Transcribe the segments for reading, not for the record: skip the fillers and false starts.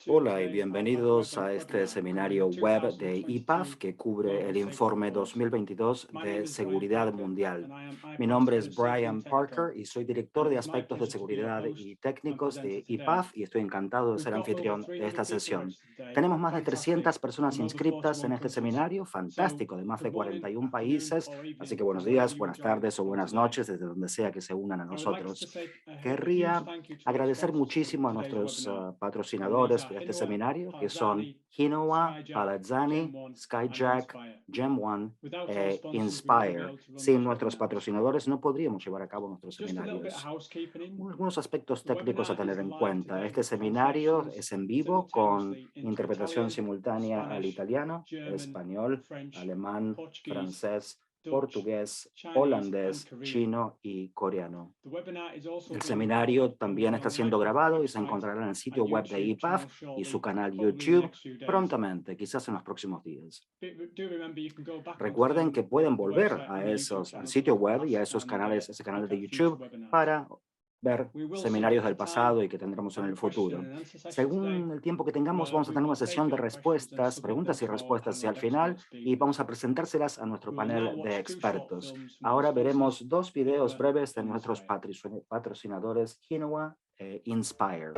Hola y bienvenidos a este seminario web de IPAF que cubre el informe 2022 de seguridad mundial. Mi nombre es Brian Parker y soy director de aspectos de seguridad y técnicos de IPAF y estoy encantado de ser anfitrión de esta sesión. Tenemos más de 300 personas inscritas en este seminario, fantástico, de más de 41 países, así que buenos días, buenas tardes o buenas noches desde donde sea que se unan a nosotros. Querría agradecer muchísimo a nuestros patrocinadores de este seminario, que son Hinowa, Palazzani, Skyjack, Gem1 e Inspire. Sin nuestros patrocinadores no podríamos llevar a cabo nuestros seminarios. Algunos aspectos técnicos a tener en cuenta. Este seminario es en vivo con interpretación simultánea al italiano, español, alemán, francés, portugués, holandés, chino y coreano. El seminario también está siendo grabado y se encontrará en el sitio web de IPAF y su canal YouTube prontamente, quizás en los próximos días. Recuerden que pueden volver al sitio web y a esos canales, ese canal de YouTube para ver seminarios del pasado y que tendremos en el futuro. Según el tiempo que tengamos, vamos a tener una sesión de respuestas, preguntas y respuestas hacia el final y vamos a presentárselas a nuestro panel de expertos. Ahora veremos dos videos breves de nuestros patrocinadores Hinowa e Inspire.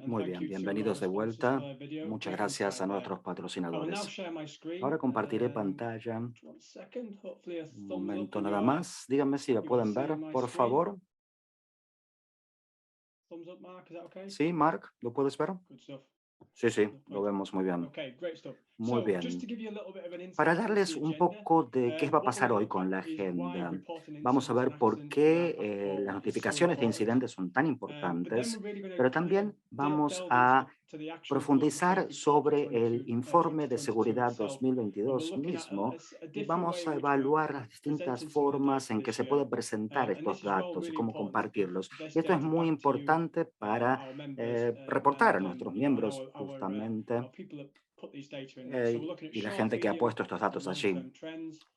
Muy bien, bienvenidos de vuelta. Muchas gracias a nuestros patrocinadores. Ahora compartiré pantalla. Un momento nada más. Díganme si la pueden ver, por favor. Sí, Mark, ¿lo puedes ver? Sí, sí, lo vemos muy bien. Muy bien. Para darles un poco de qué va a pasar hoy con la agenda, vamos a ver por qué las notificaciones de incidentes son tan importantes, pero también vamos a profundizar sobre el informe de seguridad 2022 mismo y vamos a evaluar las distintas formas en que se pueden presentar estos datos y cómo compartirlos. Y esto es muy importante para reportar a nuestros miembros justamente y la gente que ha puesto estos datos allí.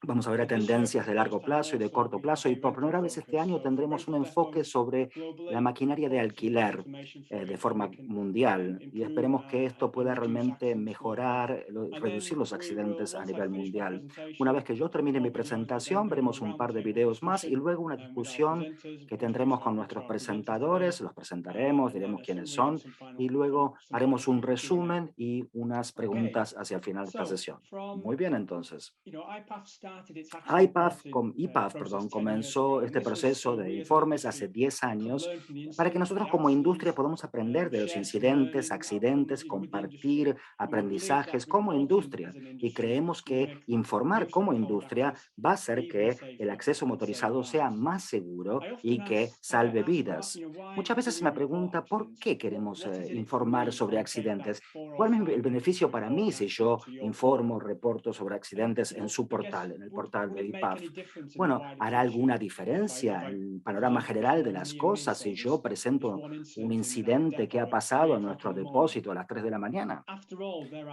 Vamos a ver tendencias de largo plazo y de corto plazo y por primera vez este año tendremos un enfoque sobre la maquinaria de alquiler de forma mundial y esperemos que esto pueda realmente mejorar, reducir los accidentes a nivel mundial. Una vez que yo termine mi presentación, veremos un par de videos más y luego una discusión que tendremos con nuestros presentadores, los presentaremos, diremos quiénes son y luego haremos un resumen y unas preguntas hacia el final de esta sesión. Muy bien, entonces. IPAF, perdón, comenzó este proceso de informes hace 10 años para que nosotros como industria podamos aprender de los incidentes, accidentes, compartir aprendizajes como industria. Y creemos que informar como industria va a hacer que el acceso motorizado sea más seguro y que salve vidas. Muchas veces se me pregunta por qué queremos informar sobre accidentes. ¿Cuál es el beneficio para mí si yo informo, reporto sobre accidentes en su portal, en el portal de IPAF? Bueno, ¿hará alguna diferencia en el panorama general de las cosas si yo presento un incidente que ha pasado en nuestro depósito a las 3 de la mañana?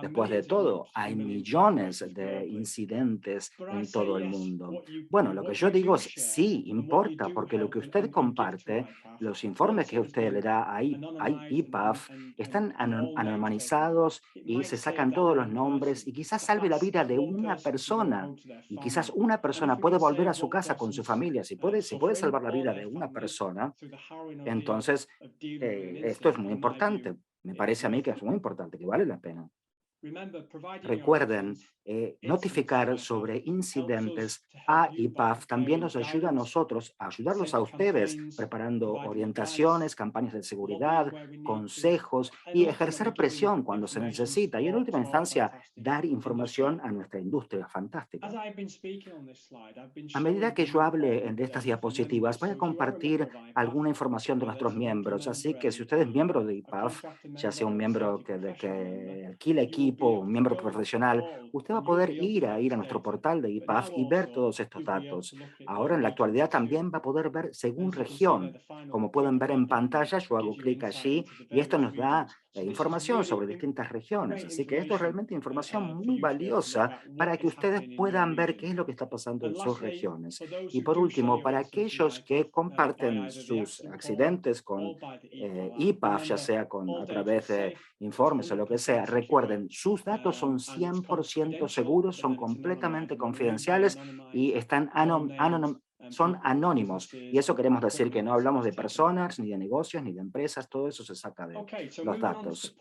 Después de todo, hay millones de incidentes en todo el mundo. Bueno, lo que yo digo es sí, importa, porque lo que usted comparte, los informes que usted le da a IPAF, están anonimizados y se sacan todos los nombres y quizás salve la vida de una persona. Y quizás una persona puede volver a su casa con su familia. Si puede salvar la vida de una persona, entonces esto es muy importante. Me parece a mí que es muy importante, que vale la pena. Recuerden, notificar sobre incidentes a IPAF también nos ayuda a nosotros, a ayudarlos a ustedes, preparando orientaciones, campañas de seguridad, consejos y ejercer presión cuando se necesita. Y en última instancia, dar información a nuestra industria fantástica. A medida que yo hable de estas diapositivas, voy a compartir alguna información de nuestros miembros. Así que si usted es miembro de IPAF, ya sea un miembro que alquila equipo, un miembro profesional, usted va a poder ir a nuestro portal de IPAF y ver todos estos datos. Ahora, en la actualidad, también va a poder ver según región. Como pueden ver en pantalla, yo hago clic allí y esto nos da información sobre distintas regiones. Así que esto es realmente información muy valiosa para que ustedes puedan ver qué es lo que está pasando en sus regiones. Y por último, para aquellos que comparten sus accidentes con IPAF, ya sea a través de informes o lo que sea, recuerden, sus datos son 100% seguros, son completamente confidenciales y son anónimos. Y eso queremos decir que no hablamos de personas, ni de negocios, ni de empresas, todo eso se saca de los datos.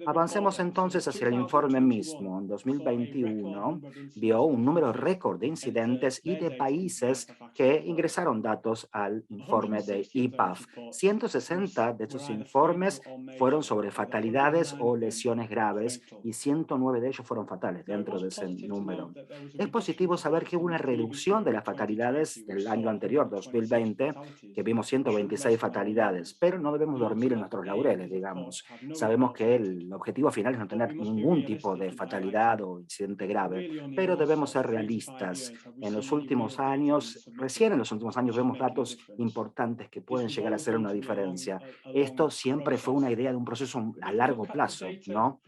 Avancemos entonces hacia el informe mismo. En 2021 vio un número récord de incidentes y de países que ingresaron datos al informe de IPAF. 160 de estos informes fueron sobre fatalidades o lesiones graves y 109 de ellos fueron fatales dentro de ese número. Es positivo saber que hubo una reducción de las fatalidades del año anterior, 2020, que vimos 126 fatalidades, pero no debemos dormir en nuestros laureles, digamos. Sabemos que el objetivo final es no tener ningún tipo de fatalidad o incidente grave, pero debemos ser realistas. Recién en los últimos años vemos datos importantes que pueden llegar a hacer una diferencia. Esto siempre fue una idea de un proceso a largo plazo, ¿no?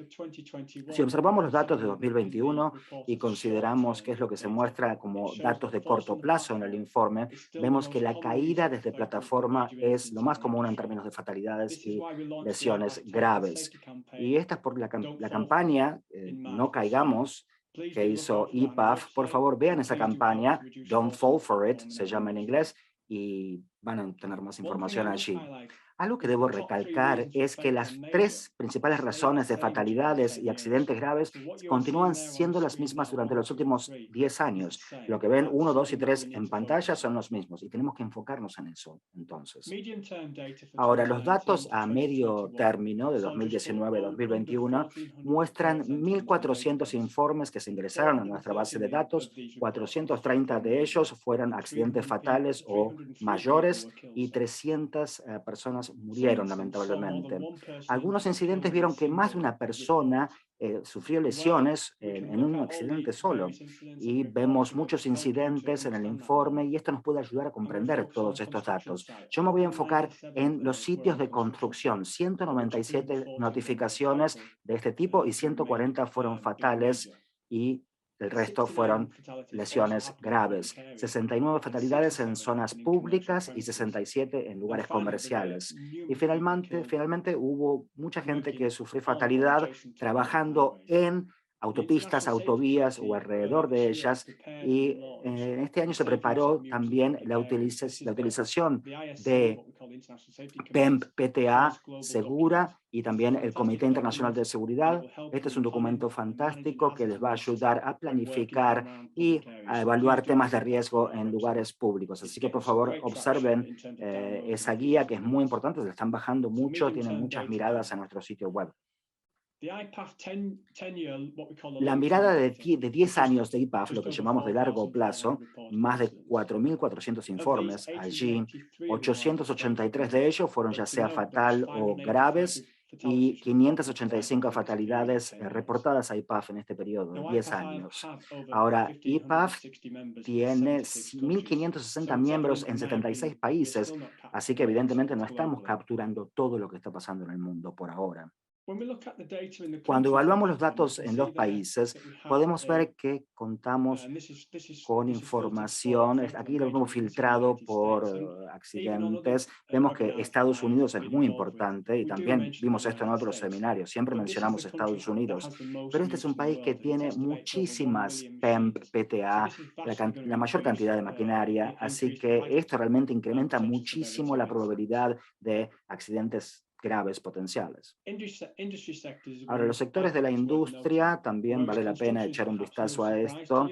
Si observamos los datos de 2021 y consideramos qué es lo que se muestra como datos de corto plazo en el informe, vemos que la caída desde plataforma es lo más común en términos de fatalidades y lesiones graves. Y esta es por la campaña No Caigamos, que hizo IPAF. Por favor, vean esa campaña, Don't Fall for It, se llama en inglés, y van a tener más información allí. Algo que debo recalcar es que las tres principales razones de fatalidades y accidentes graves continúan siendo las mismas durante los últimos 10 años. Lo que ven 1, 2 y 3 en pantalla son los mismos y tenemos que enfocarnos en eso, entonces. Ahora, los datos a medio término de 2019-2021 muestran 1.400 informes que se ingresaron a nuestra base de datos, 430 de ellos fueron accidentes fatales o mayores y 300 personas murieron lamentablemente. Algunos incidentes vieron que más de una persona sufrió lesiones en un accidente solo y vemos muchos incidentes en el informe y esto nos puede ayudar a comprender todos estos datos. Yo me voy a enfocar en los sitios de construcción, 197 notificaciones de este tipo y 140 fueron fatales y el resto fueron lesiones graves. 69 fatalidades en zonas públicas y 67 en lugares comerciales. Y finalmente hubo mucha gente que sufrió fatalidad trabajando en autopistas, autovías o alrededor de ellas. Y este año se preparó también la utilización de PEMP-PTA segura y también el Comité Internacional de Seguridad. Este es un documento fantástico que les va a ayudar a planificar y a evaluar temas de riesgo en lugares públicos. Así que por favor observen esa guía que es muy importante, se la están bajando mucho, tienen muchas miradas en nuestro sitio web. La mirada de 10 años de IPAF, lo que llamamos de largo plazo, más de 4.400 informes. Allí, 883 de ellos fueron ya sea fatal o graves y 585 fatalidades reportadas a IPAF en este periodo, de 10 años. Ahora, IPAF tiene 1.560 miembros en 76 países, así que evidentemente no estamos capturando todo lo que está pasando en el mundo por ahora. Cuando evaluamos los datos en los países, podemos ver que contamos con información, aquí lo hemos filtrado por accidentes, vemos que Estados Unidos es muy importante y también vimos esto en otros seminarios, siempre mencionamos Estados Unidos, pero este es un país que tiene muchísimas PEMP, PTA, la mayor cantidad de maquinaria, así que esto realmente incrementa muchísimo la probabilidad de accidentes graves potenciales. Ahora, los sectores de la industria, también vale la pena echar un vistazo a esto.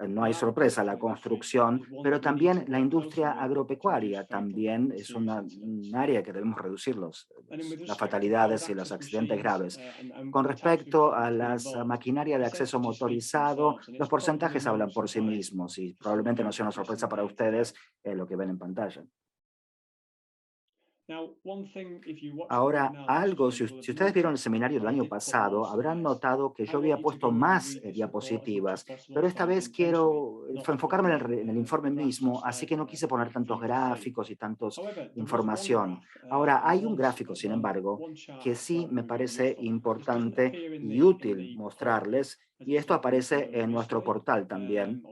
No hay sorpresa, la construcción, pero también la industria agropecuaria también es un área que debemos reducir las fatalidades y los accidentes graves. Con respecto a las maquinaria de acceso motorizado, los porcentajes hablan por sí mismos y probablemente no sea una sorpresa para ustedes lo que ven en pantalla. Ahora, algo, si ustedes vieron el seminario del año pasado, habrán notado que yo había puesto más diapositivas, pero esta vez quiero enfocarme en el informe mismo, así que no quise poner tantos gráficos y tantos información. Ahora, hay un gráfico, sin embargo, que sí me parece importante y útil mostrarles, y esto aparece en nuestro portal también,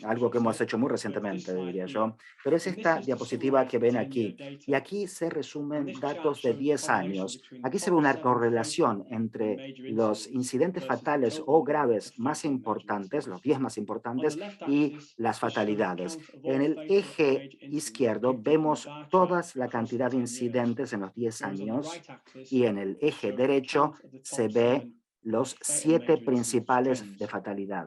algo que hemos hecho muy recientemente, diría yo, pero es esta diapositiva que ven aquí. Y aquí se resumen datos de 10 años. Aquí se ve una correlación entre los incidentes fatales o graves más importantes, los 10 más importantes, y las fatalidades. En el eje izquierdo vemos toda la cantidad de incidentes en los 10 años y en el eje derecho se ve los 7 principales de fatalidad.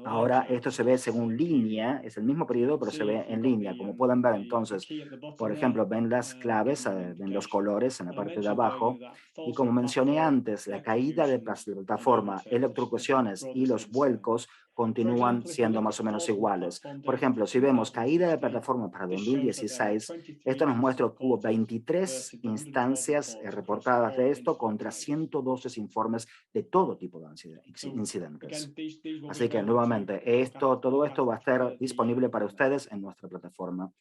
Ahora esto se ve según línea, es el mismo periodo, pero se ve en línea. Como pueden ver entonces, por ejemplo, ven las claves, ven los colores en la parte de abajo. Y como mencioné antes, la caída de plataforma, electrocuciones y los vuelcos continúan siendo más o menos iguales. Por ejemplo, si vemos caída de plataforma para 2016, esto nos muestra que hubo 23 instancias reportadas de esto contra 112 informes de todo tipo de incidentes. Así que nuevamente, todo esto va a estar disponible para ustedes en nuestra plataforma.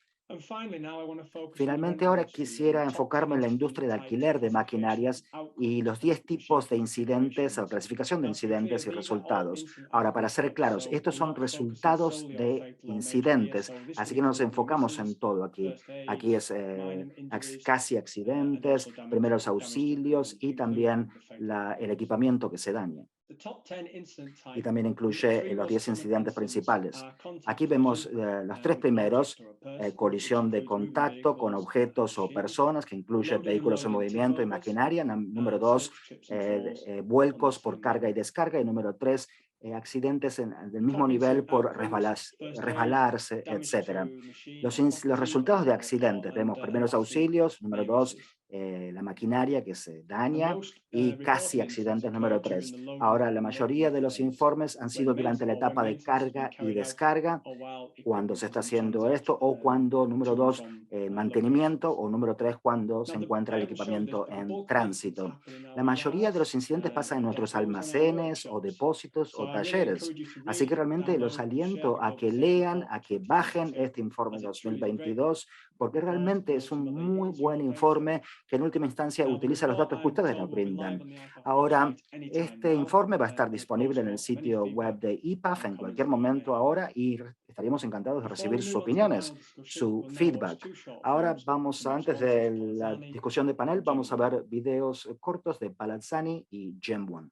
Finalmente, ahora quisiera enfocarme en la industria de alquiler de maquinarias y los 10 tipos de incidentes, o clasificación de incidentes y resultados. Ahora, para ser claros, estos son resultados de incidentes, así que nos enfocamos en todo aquí. Aquí es casi accidentes, primeros auxilios y también el equipamiento que se daña. y también incluye los 10 incidentes principales. Aquí vemos los 3 primeros, colisión de contacto con objetos o personas, que incluye vehículos en movimiento y maquinaria. Número 2, vuelcos por carga y descarga. Y número 3, accidentes del mismo nivel por resbalarse, etc. Los resultados de accidentes, vemos primeros auxilios, número 2, la maquinaria que se daña, y casi accidentes, número 3. Ahora, la mayoría de los informes han sido durante la etapa de carga y descarga, cuando se está haciendo esto, o cuando, número 2, mantenimiento, o número 3, cuando se encuentra el equipamiento en tránsito. La mayoría de los incidentes pasan en nuestros almacenes o depósitos o talleres. Así que realmente los aliento a que lean, a que bajen este informe 2022, porque realmente es un muy buen informe que en última instancia utiliza los datos que ustedes nos brindan. Ahora, este informe va a estar disponible en el sitio web de IPAF en cualquier momento ahora, y estaríamos encantados de recibir sus opiniones, su feedback. Ahora antes de la discusión de panel, vamos a ver videos cortos de Palazzani y Gen1.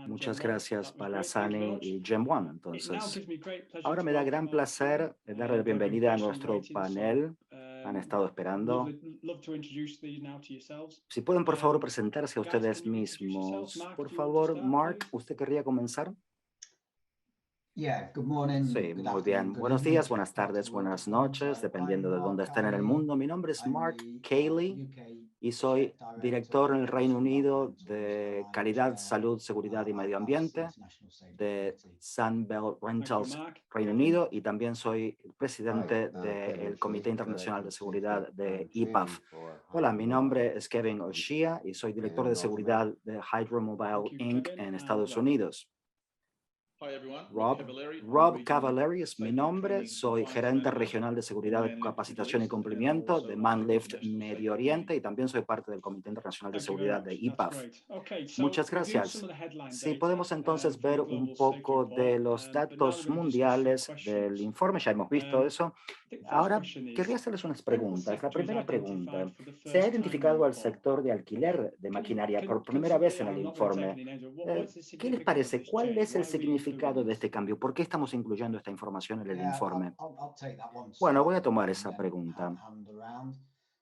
Muchas gracias, Palazzani y Gen1. Entonces, ahora me da gran placer darle la bienvenida a nuestro panel. Han estado esperando. Si pueden, por favor, presentarse a ustedes mismos. Por favor, Mark, ¿usted querría comenzar? Sí, muy bien. Buenos días, buenas tardes, buenas noches, dependiendo de dónde estén en el mundo. Mi nombre es Mark Cayley. y soy director en el Reino Unido de Calidad, Salud, Seguridad y Medio Ambiente de Sunbelt Thank you, Rentals Mark. Reino Kevin? Unido y también soy presidente del Comité Internacional de Seguridad de IPAF. Hola, mi nombre es Kevin O'Shea y soy director de seguridad de Hydro Thank Mobile you, Inc. Kevin. en And Estados Rob. Unidos. Hi everyone, Rob, Cavallari. I'm Rob Regional Cavallari es mi Safety nombre, Training and soy Compliance gerente Manager regional de for seguridad, Manlift Middle capacitación y East, and cumplimiento also de at the Manlift International Medio Safety Oriente Committee. y también soy parte del Comité Internacional de Thank you very Seguridad de much. That's IPAF. great. Okay, so Muchas reviewed some gracias. of the headline Sí, data podemos entonces from the ver un Global Safety poco de Report, los but now we're datos going to discuss some mundiales del questions. informe, ya hemos visto eso. The first Ahora question querría is, hacerles unas what preguntas. La sector is primera pregunta, identified for the ¿se ha first time in the identificado al report? sector de alquiler de maquinaria por Can primera vez somebody, en el I'm not going to take informe? any names, but what's the ¿Qué les significance of parece? this ¿Cuál change? es el Why are we significado including de this? este cambio? ¿Por qué estamos incluyendo esta información en el informe? I'll take that one to Bueno, voy a start tomar and esa then pregunta. hand around.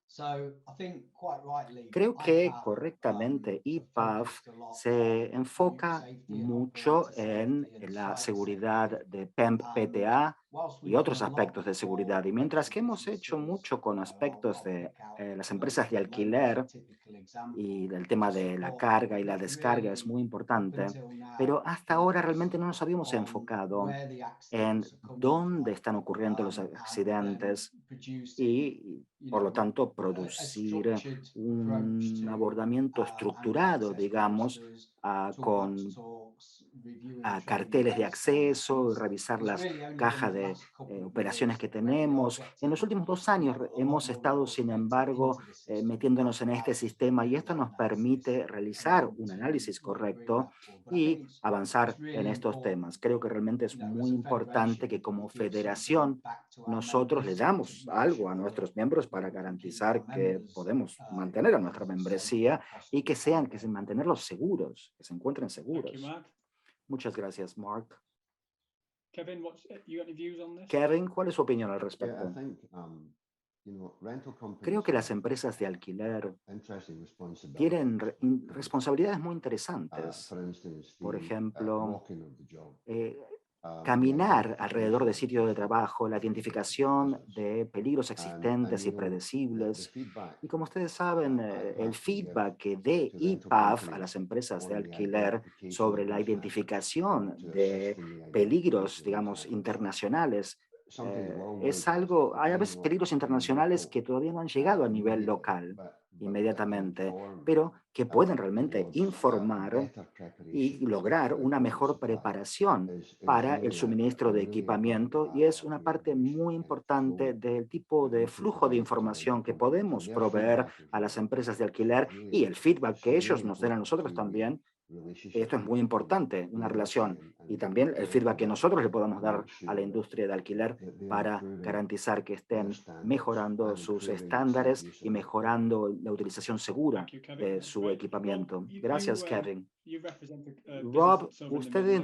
So I think quite rightly, Creo que IPAF correctamente have IPAF focused a lot se on enfoca safety and mucho operator en safety and la site seguridad safety. de PEMP, PTA Whilst y we've done otros a lot aspectos de for seguridad. Y the mientras rental que hemos hecho businesses, mucho con aspectos I'll de pick out las the empresas de low loads as a alquiler typical example. y el tema To de la support carga y that, la descarga es really, muy up importante, until now, pero hasta ahora realmente no nos habíamos on enfocado where the en accidents are coming dónde from, están ocurriendo los and then accidentes producing, y, por lo tanto, a producir structured approach un to abordamiento estructurado, anti-access digamos, posters, con talks, reviewing a training carteles de best acceso, practices. revisar It's las really only been cajas the de last couple of operaciones years que where we are tenemos. En los getting, últimos 2 años a hemos lot more estado, sin automated embargo, into the system metiéndonos en that este allows us to sistema y do esto the nos analysis permite realizar un to análisis bring correcto that forward. But I think y avanzar it's en really estos temas. important, Creo que realmente es as muy a importante federation, que como we give something federación back to our nosotros le members to damos make algo a sure nuestros miembros that para we can keep our garantizar que members podemos mantener a nuestra as safe as membresía we y que possibly can sean, que be. se mantenerlos seguros, que se encuentren Thank you, seguros. Mark. Muchas gracias, Mark. Kevin, you got any views on this? Kevin, ¿cuál es su opinión al respecto? Creo que las empresas de alquiler tienen responsabilidades muy interesantes. Por ejemplo, caminar alrededor del sitio de trabajo, la identificación de peligros existentes y predecibles. Y como ustedes saben, el feedback que dé IPAF a las empresas de alquiler sobre la identificación de peligros, digamos, internacionales, es algo, hay a veces peligros internacionales que todavía no han llegado a nivel local inmediatamente, pero que pueden realmente informar y lograr una mejor preparación para el suministro de equipamiento, y es una parte muy importante del tipo de flujo de información que podemos proveer a las empresas de alquiler y el feedback que ellos nos den a nosotros también. Esto es muy importante, una relación, y también el feedback que nosotros le podamos dar a la industria de alquiler para garantizar que estén mejorando sus estándares y mejorando la utilización segura de su equipamiento. Gracias, Kevin. Rob, usted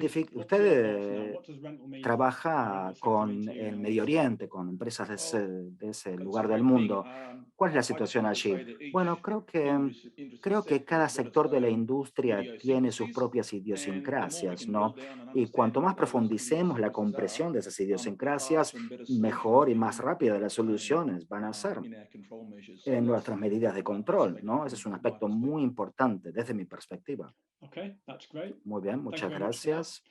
trabaja con el Medio Oriente, con empresas de ese lugar del mundo. ¿Cuál es la situación allí? Bueno, creo que cada sector de la industria tiene sus propias idiosincrasias, ¿no? Y cuanto más profundicemos la comprensión de esas idiosincrasias, mejor y más rápida las soluciones van a ser en nuestras medidas de control, ¿no? Ese es un aspecto muy importante desde mi perspectiva. Muy bien, muchas gracias.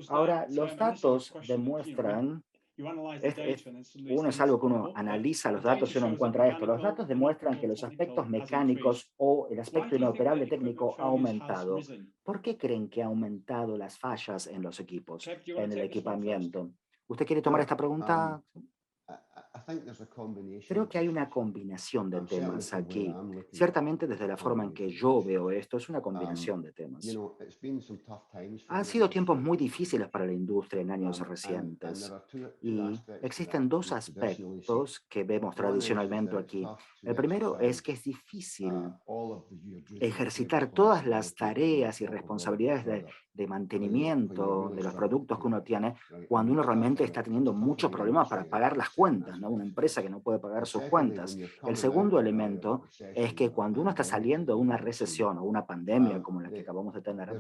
Ahora, los datos demuestran, uno es algo que uno analiza los datos y uno encuentra esto. Los datos demuestran que los aspectos mecánicos o el aspecto inoperable técnico ha aumentado. ¿Por qué creen que ha aumentado las fallas en los equipos, en el equipamiento? ¿Usted quiere tomar esta pregunta? Creo que hay una combinación de temas aquí. Ciertamente desde la forma en que yo veo esto, es una combinación de temas. Han sido tiempos muy difíciles para la industria en años recientes y existen dos aspectos que vemos tradicionalmente aquí. El primero es que es difícil ejercitar todas las tareas y responsabilidades de mantenimiento de los productos que uno tiene cuando uno realmente está teniendo muchos problemas para pagar las cuentas, ¿no? Una empresa que no puede pagar sus cuentas. El segundo elemento es que cuando uno está saliendo de una recesión o una pandemia como la que acabamos de tener,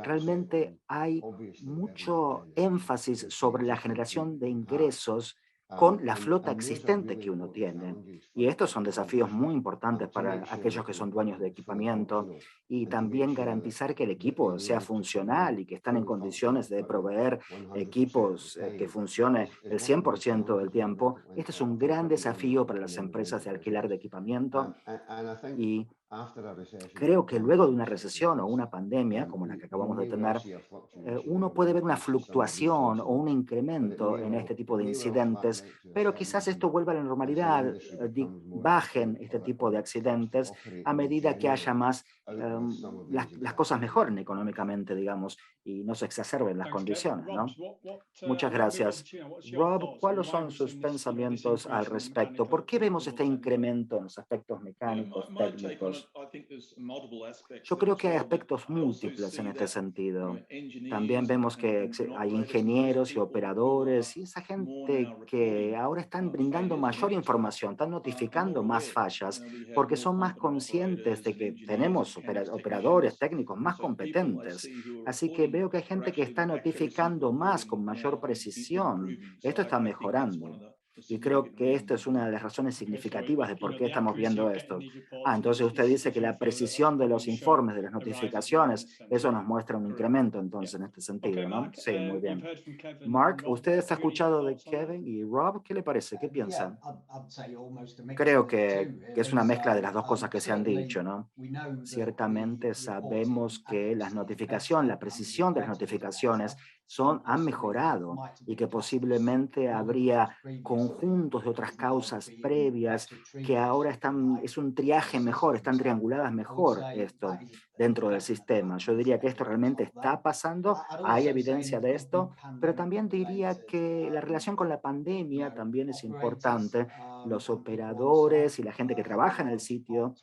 realmente hay mucho énfasis sobre la generación de ingresos con la flota existente que uno tiene. Y estos son desafíos muy importantes para aquellos que son dueños de equipamiento, y también garantizar que el equipo sea funcional y que están en condiciones de proveer equipos que funcione el 100% del tiempo. Este es un gran desafío para las empresas de alquiler de equipamiento, y creo que luego de una recesión o una pandemia como la que acabamos de tener, uno puede ver una fluctuación o un incremento en este tipo de incidentes, pero quizás esto vuelva a la normalidad, bajen este tipo de accidentes a medida que haya más, las cosas mejoren económicamente, digamos, y no se exacerben las condiciones, ¿no? Muchas gracias. Rob, ¿cuáles son sus pensamientos al respecto? ¿Por qué vemos este incremento en los aspectos mecánicos, técnicos? Yo creo que hay aspectos múltiples en este sentido. También vemos que hay ingenieros y operadores y esa gente que ahora están brindando mayor información, están notificando más fallas, porque son más conscientes de que tenemos operadores técnicos más competentes. Así que veo que hay gente que está notificando más con mayor precisión. Esto está mejorando. Y creo que esto es una de las razones significativas de por qué estamos viendo esto. Entonces usted dice que la precisión de los informes, de las notificaciones, eso nos muestra un incremento entonces en este sentido, ¿no? Sí, muy bien. Mark, ¿usted está escuchado de Kevin y Rob? ¿Qué le parece? ¿Qué piensan? Creo que es una mezcla de las dos cosas que se han dicho, ¿no? Ciertamente sabemos que las notificaciones, la precisión de las notificaciones han mejorado, y que posiblemente habría conjuntos de otras causas previas que ahora es un triaje mejor, están trianguladas mejor esto dentro del sistema. Yo diría que esto realmente está pasando, hay evidencia de esto, pero también diría que la relación con la pandemia también es importante. Los operadores y la gente que trabaja en el sitio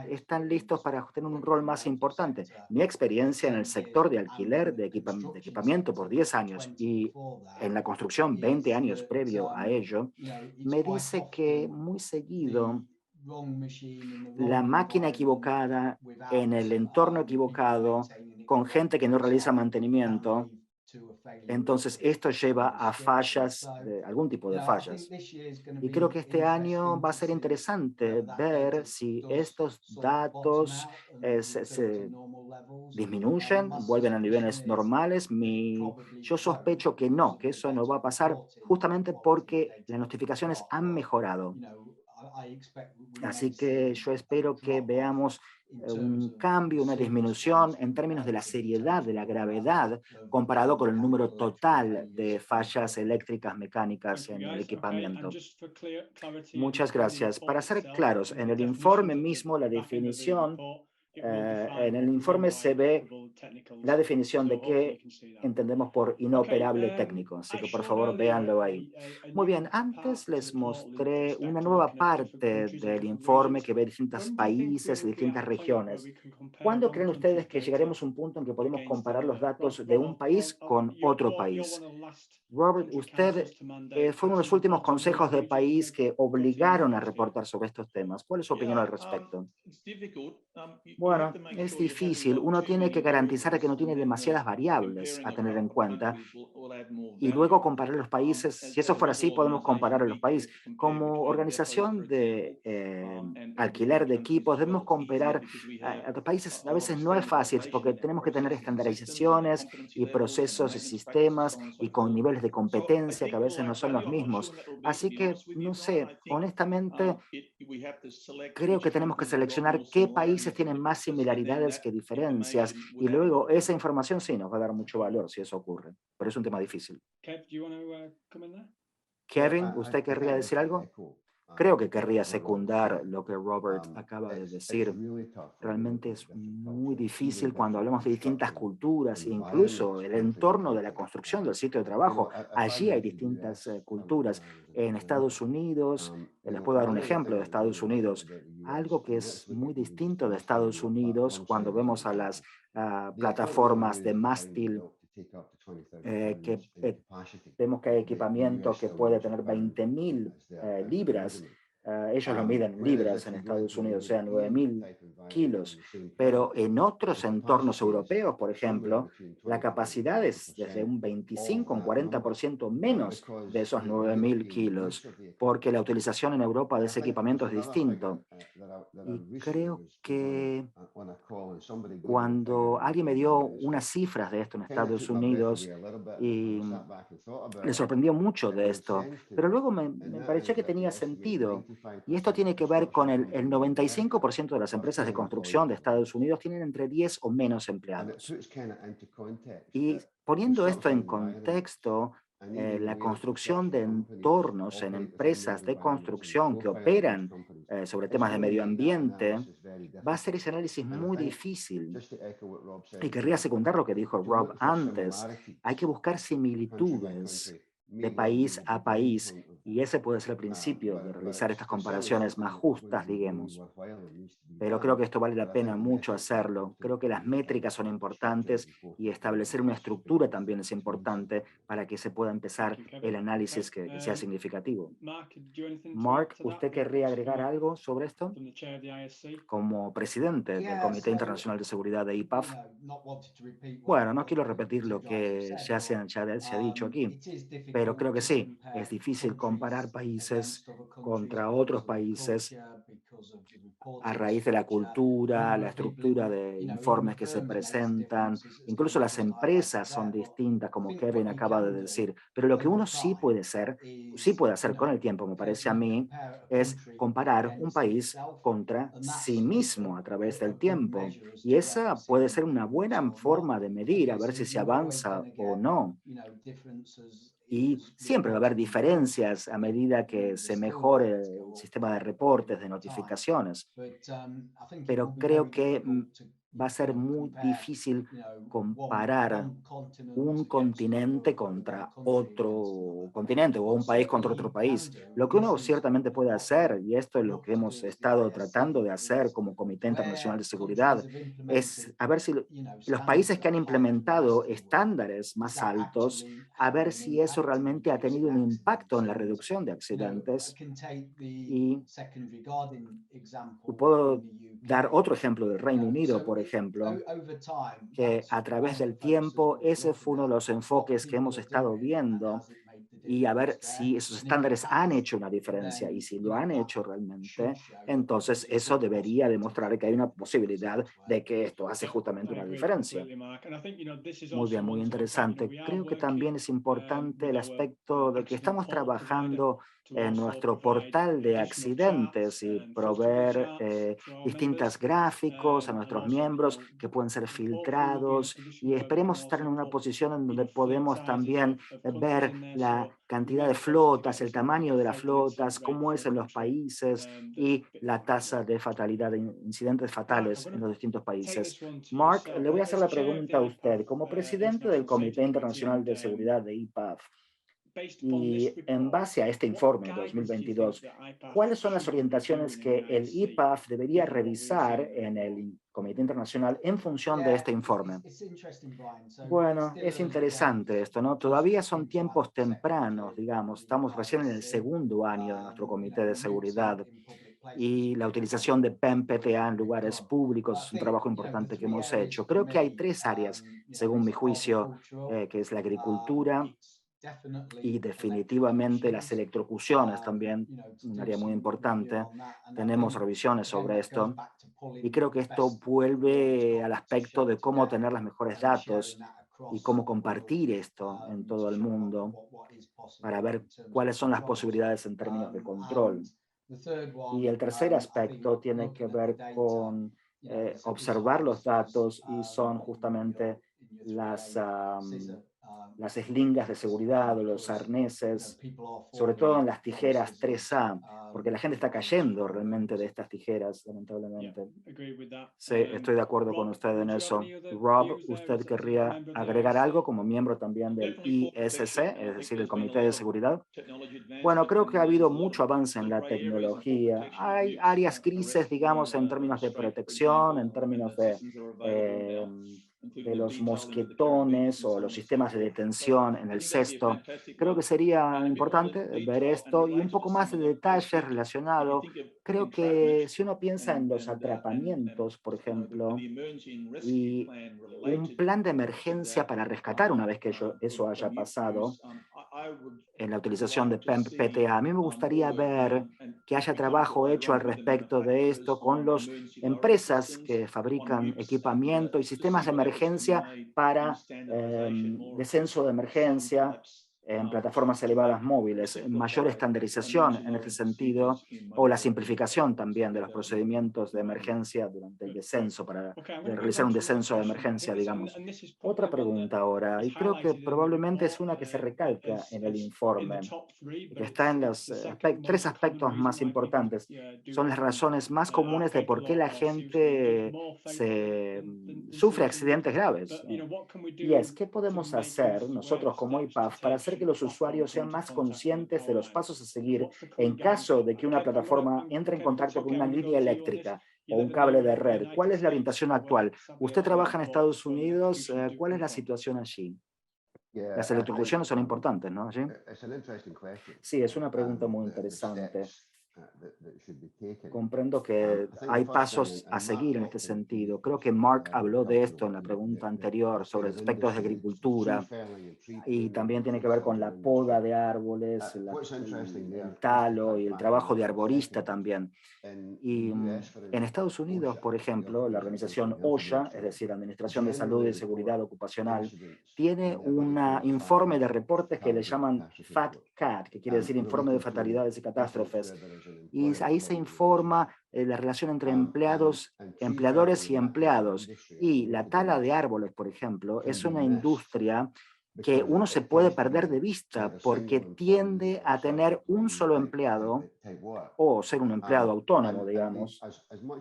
están listos para tener un rol más importante. Mi experiencia en el sector de alquiler de equipamiento por 10 años y en la construcción 20 años previo a ello, me dice que muy seguido la máquina equivocada, en el entorno equivocado, con gente que no realiza mantenimiento, entonces esto lleva a fallas, algún tipo de fallas. Y creo que este año va a ser interesante ver si estos datos se disminuyen, vuelven a niveles normales. Yo sospecho que no, que eso no va a pasar justamente porque las notificaciones han mejorado. Así que yo espero que veamos un cambio, una disminución en términos de la seriedad, de la gravedad, comparado con el número total de fallas eléctricas mecánicas en el equipamiento. Muchas gracias. Para ser claros, en el informe mismo, la definición, en el informe se ve la definición de qué entendemos por inoperable técnico, así que por favor véanlo ahí. Muy bien, antes les mostré una nueva parte del informe que ve distintos países y distintas regiones. ¿Cuándo creen ustedes que llegaremos a un punto en que podemos comparar los datos de un país con otro país? Robert, usted fue uno de los últimos consejos de país que obligaron a reportar sobre estos temas. ¿Cuál es su opinión al respecto? Bueno, es difícil. Uno tiene que garantizar que no tiene demasiadas variables a tener en cuenta y luego comparar los países. Si eso fuera así, podemos comparar a los países. Como organización de alquiler de equipos, debemos comparar a los países. A veces no es fácil porque tenemos que tener estandarizaciones y procesos y sistemas y con niveles de competencia que a veces no son los mismos. Así que, no sé, honestamente, creo que tenemos que seleccionar qué países tienen más similaridades que diferencias, y luego esa información sí nos va a dar mucho valor si eso ocurre, pero es un tema difícil. Kevin, ¿usted querría decir algo? Creo que querría secundar lo que Robert acaba de decir. Realmente es muy difícil cuando hablamos de distintas culturas, incluso el entorno de la construcción del sitio de trabajo. Allí hay distintas culturas. En Estados Unidos, les puedo dar un ejemplo de Estados Unidos, algo que es muy distinto de Estados Unidos cuando vemos a las plataformas de mástil, vemos que hay equipamiento que puede tener 20.000 libras ellos lo miden en libras en Estados Unidos, o sea, 9.000 kilos. Pero en otros entornos europeos, por ejemplo, la capacidad es desde un 25 a un 40% menos de esos 9.000 kilos, porque la utilización en Europa de ese equipamiento es distinto. Y creo que cuando alguien me dio unas cifras de esto en Estados Unidos y le sorprendió mucho de esto, pero luego me pareció que tenía sentido. Y esto tiene que ver con el 95% de las empresas de construcción de Estados Unidos tienen entre 10 o menos empleados. Y poniendo esto en contexto, la construcción de entornos en empresas de construcción que operan sobre temas de medio ambiente va a ser ese análisis muy difícil. Y querría secundar lo que dijo Rob antes. Hay que buscar similitudes de país a país, y ese puede ser el principio de realizar estas comparaciones más justas, digamos. Pero creo que esto vale la pena mucho hacerlo. Creo que las métricas son importantes y establecer una estructura también es importante para que se pueda empezar el análisis que sea significativo. Mark, ¿usted querría agregar algo sobre esto? Como presidente del Comité Internacional de Seguridad de IPAF. Bueno, no quiero repetir lo que ya se ha dicho aquí, pero creo que sí, es difícil comparar países contra otros países a raíz de la cultura, la estructura de informes que se presentan, incluso las empresas son distintas, como Kevin acaba de decir, pero lo que uno sí puede hacer con el tiempo, me parece a mí, es comparar un país contra sí mismo a través del tiempo. Y esa puede ser una buena forma de medir, a ver si se avanza o no. Y siempre va a haber diferencias a medida que se mejore el sistema de reportes, de notificaciones. Pero creo que va a ser muy difícil comparar un continente contra otro continente o un país contra otro país. Lo que uno ciertamente puede hacer, y esto es lo que hemos estado tratando de hacer como Comité Internacional de Seguridad, es a ver si los países que han implementado estándares más altos, a ver si eso realmente ha tenido un impacto en la reducción de accidentes. Y puedo dar otro ejemplo del Reino Unido, por ejemplo, que a través del tiempo ese fue uno de los enfoques que hemos estado viendo, y a ver si esos estándares han hecho una diferencia, y si lo han hecho realmente, entonces eso debería demostrar que hay una posibilidad de que esto hace justamente una diferencia. Muy bien, muy interesante. Creo que también es importante el aspecto de que estamos trabajando en nuestro portal de accidentes y proveer distintos gráficos a nuestros miembros que pueden ser filtrados, y esperemos estar en una posición en donde podemos también ver la cantidad de flotas, el tamaño de las flotas, cómo es en los países y la tasa de fatalidad, de incidentes fatales en los distintos países. Mark, le voy a hacer la pregunta a usted, como presidente del Comité Internacional de Seguridad de IPAF, y en base a este informe 2022, ¿cuáles son las orientaciones que el IPAF debería revisar en el Comité Internacional en función de este informe? Bueno, es interesante esto, ¿no? Todavía son tiempos tempranos, digamos, estamos recién en el segundo año de nuestro Comité de Seguridad, y la utilización de PEM-PTA en lugares públicos es un trabajo importante que hemos hecho. Creo que hay tres áreas, según mi juicio, que es la agricultura, y definitivamente las electrocuciones también, un área muy importante. Tenemos revisiones sobre esto, y creo que esto vuelve al aspecto de cómo tener los mejores datos y cómo compartir esto en todo el mundo para ver cuáles son las posibilidades en términos de control. Y el tercer aspecto tiene que ver con observar los datos, y son justamente las eslingas de seguridad o los arneses, sobre todo en las tijeras 3A, porque la gente está cayendo realmente de estas tijeras, lamentablemente. Sí, estoy de acuerdo con usted en eso. Rob, ¿usted querría agregar algo como miembro también del ISC, es decir, el Comité de Seguridad? Bueno, creo que ha habido mucho avance en la tecnología. Hay áreas grises, digamos, en términos de protección, en términos de de los mosquetones o los sistemas de detención en el cesto. Creo que sería importante ver esto y un poco más de detalle relacionado. Creo que si uno piensa en los atrapamientos, por ejemplo, y un plan de emergencia para rescatar una vez que eso haya pasado, en la utilización de PEM-PTA. A mí me gustaría ver que haya trabajo hecho al respecto de esto con las empresas que fabrican equipamiento y sistemas de emergencia para descenso de emergencia en plataformas elevadas móviles, mayor estandarización en este sentido, o la simplificación también de los procedimientos de emergencia durante el descenso, para realizar un descenso de emergencia, digamos. Otra pregunta ahora, y creo que probablemente es una que se recalca en el informe, que está en los tres aspectos más importantes. Son las razones más comunes de por qué la gente sufre accidentes graves. Y es, ¿qué podemos hacer nosotros como IPAF para hacer que los usuarios sean más conscientes de los pasos a seguir en caso de que una plataforma entre en contacto con una línea eléctrica o un cable de red? ¿Cuál es la orientación actual? Usted trabaja en Estados Unidos, ¿cuál es la situación allí? Las electrocuciones son importantes, ¿no? ¿Sí? Sí, es una pregunta muy interesante. Comprendo que hay pasos a seguir en este sentido. Creo que Mark habló de esto en la pregunta anterior sobre aspectos de agricultura y también tiene que ver con la poda de árboles, el talo y el trabajo de arborista también. Y en Estados Unidos, por ejemplo, la organización OSHA, es decir, Administración de Salud y Seguridad Ocupacional, tiene un informe de reportes que le llaman FAT-CAT, que quiere decir Informe de Fatalidades y Catástrofes. Y ahí se informa la relación entre empleadores y empleados. Y la tala de árboles, por ejemplo, es una industria que uno se puede perder de vista porque tiende a tener un solo empleado o ser un empleado autónomo, digamos,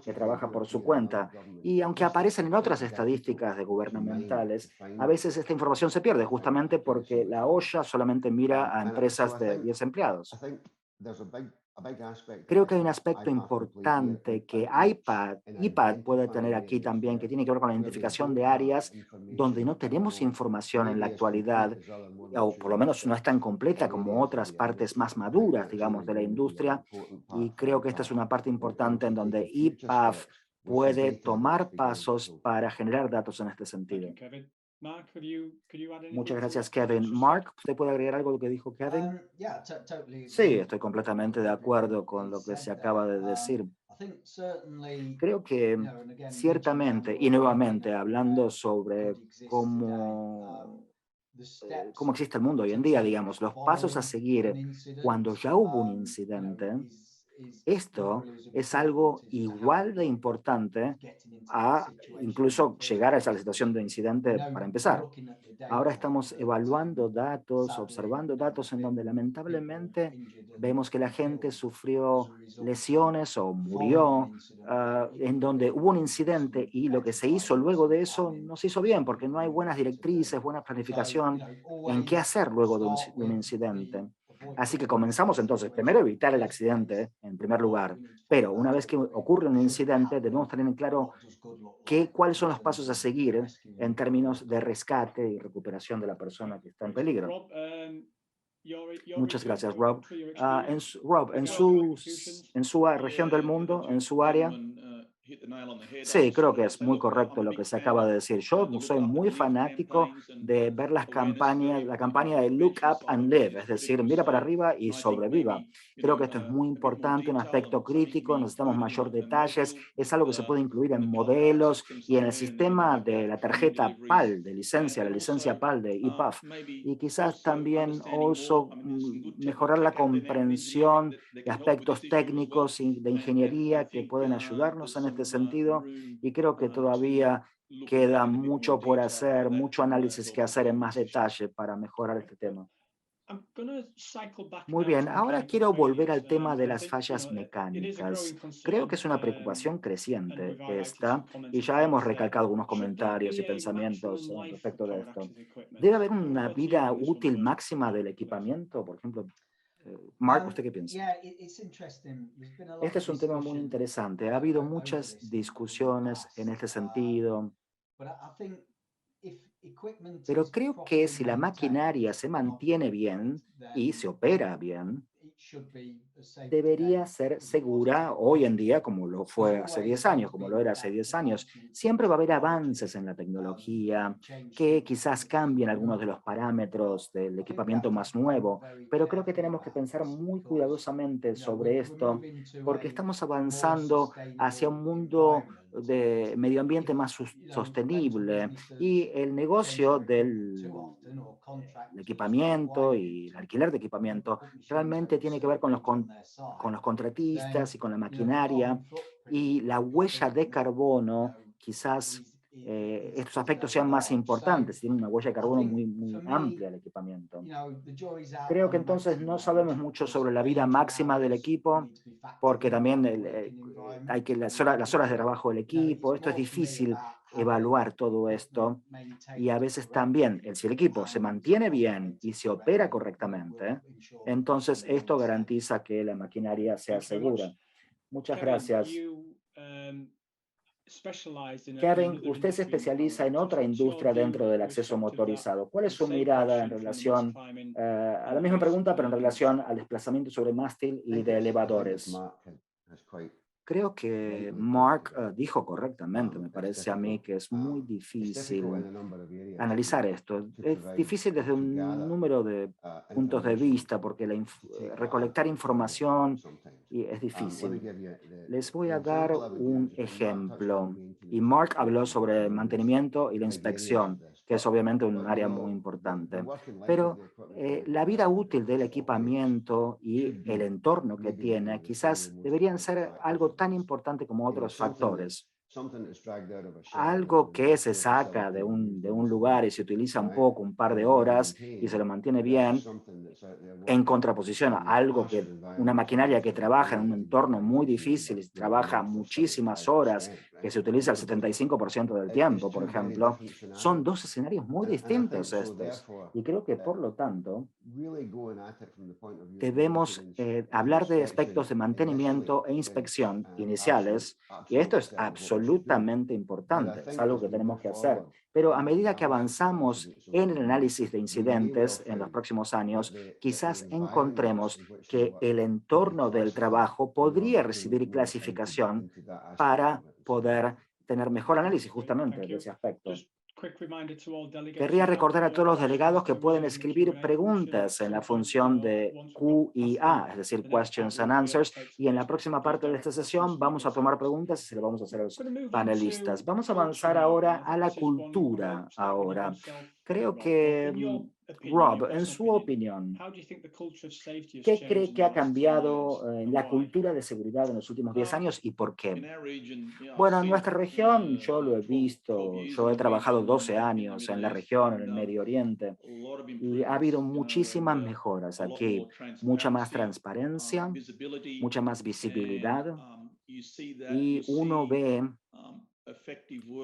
que trabaja por su cuenta. Y aunque aparecen en otras estadísticas gubernamentales, a veces esta información se pierde justamente porque la OSHA solamente mira a empresas de 10 empleados. Creo que hay un aspecto importante que IPAD puede tener aquí también, que tiene que ver con la identificación de áreas donde no tenemos información en la actualidad, o por lo menos no es tan completa como otras partes más maduras, digamos, de la industria, y creo que esta es una parte importante en donde IPAF puede tomar pasos para generar datos en este sentido. Muchas gracias, Kevin. Mark, ¿usted puede agregar algo a lo que dijo Kevin? Sí, estoy completamente de acuerdo con lo que se acaba de decir. Creo que ciertamente, y nuevamente hablando sobre cómo existe el mundo hoy en día, digamos, los pasos a seguir cuando ya hubo un incidente, esto es algo igual de importante a incluso llegar a esa situación de incidente para empezar. Ahora estamos evaluando datos, observando datos en donde lamentablemente vemos que la gente sufrió lesiones o murió, en donde hubo un incidente y lo que se hizo luego de eso no se hizo bien porque no hay buenas directrices, buena planificación en qué hacer luego de un incidente. Así que comenzamos entonces, primero evitar el accidente en primer lugar, pero una vez que ocurre un incidente debemos tener en claro cuáles son los pasos a seguir en términos de rescate y recuperación de la persona que está en peligro. Muchas gracias, Rob. Rob, en su región del mundo, en su área. Sí, creo que es muy correcto lo que se acaba de decir. Yo soy muy fanático de ver la campaña de Look Up and Live, es decir, mira para arriba y sobreviva. Creo que esto es muy importante, un aspecto crítico, necesitamos mayor detalles, es algo que se puede incluir en modelos y en el sistema de la tarjeta PAL, de licencia, la licencia PAL de IPAF. Y quizás también mejorar la comprensión de aspectos técnicos y de ingeniería que pueden ayudarnos en este sentido, y creo que todavía queda mucho por hacer, mucho análisis que hacer en más detalle para mejorar este tema. Muy bien, ahora quiero volver al tema de las fallas mecánicas. Creo que es una preocupación creciente esta, y ya hemos recalcado algunos comentarios y pensamientos respecto de esto. ¿Debe haber una vida útil máxima del equipamiento? Por ejemplo, Mark, ¿usted qué piensa? Este es un tema muy interesante. Ha habido muchas discusiones en este sentido. Pero creo que si la maquinaria se mantiene bien y se opera bien, debería ser segura hoy en día como lo fue hace 10 años, como lo era hace 10 años. Siempre va a haber avances en la tecnología que quizás cambien algunos de los parámetros del equipamiento más nuevo, pero creo que tenemos que pensar muy cuidadosamente sobre esto porque estamos avanzando hacia un mundo de medio ambiente más sostenible y el negocio del equipamiento y el alquiler de equipamiento realmente tiene que ver con los contratistas y con la maquinaria y la huella de carbono, quizás estos aspectos sean más importantes, tiene una huella de carbono muy amplia el equipamiento. Creo que entonces no sabemos mucho sobre la vida máxima del equipo, porque también hay que las horas de trabajo del equipo, esto es difícil evaluar todo esto. Y a veces también, si el equipo se mantiene bien y se opera correctamente, entonces esto garantiza que la maquinaria sea segura. Muchas gracias. Kevin, usted se especializa en otra industria dentro del acceso motorizado. ¿Cuál es su mirada en relación a la misma pregunta, pero en relación al desplazamiento sobre mástil y de elevadores? Creo que Mark dijo correctamente, me parece a mí que es muy difícil analizar esto. Es difícil desde un número de puntos de vista porque recolectar información es difícil. Les voy a dar un ejemplo. Y Mark habló sobre el mantenimiento y la inspección, que es obviamente un área muy importante. Pero la vida útil del equipamiento y el entorno que tiene quizás deberían ser algo tan importante como otros factores. Algo que se saca de un lugar y se utiliza un poco, un par de horas, y se lo mantiene bien, en contraposición a algo que una maquinaria que trabaja en un entorno muy difícil y trabaja muchísimas horas, que se utiliza el 75% del tiempo, por ejemplo, son dos escenarios muy distintos estos. Y creo que, por lo tanto, debemos hablar de aspectos de mantenimiento e inspección iniciales, y esto es absolutamente importante, es algo que tenemos que hacer. Pero a medida que avanzamos en el análisis de incidentes en los próximos años, quizás encontremos que el entorno del trabajo podría recibir clasificación para poder tener mejor análisis justamente de ese aspecto. Querría recordar a todos los delegados que pueden escribir preguntas en la función de Q&A, es decir, Questions and Answers, y en la próxima parte de esta sesión vamos a tomar preguntas y se las vamos a hacer a los panelistas. Vamos a avanzar ahora a la cultura ahora. Creo que, Rob, en su opinión, ¿qué cree que ha cambiado en la cultura de seguridad en los últimos 10 años y por qué? Bueno, en nuestra región yo lo he visto, yo he trabajado 12 años en la región, en el Medio Oriente, y ha habido muchísimas mejoras aquí, mucha más transparencia, mucha más visibilidad, y uno ve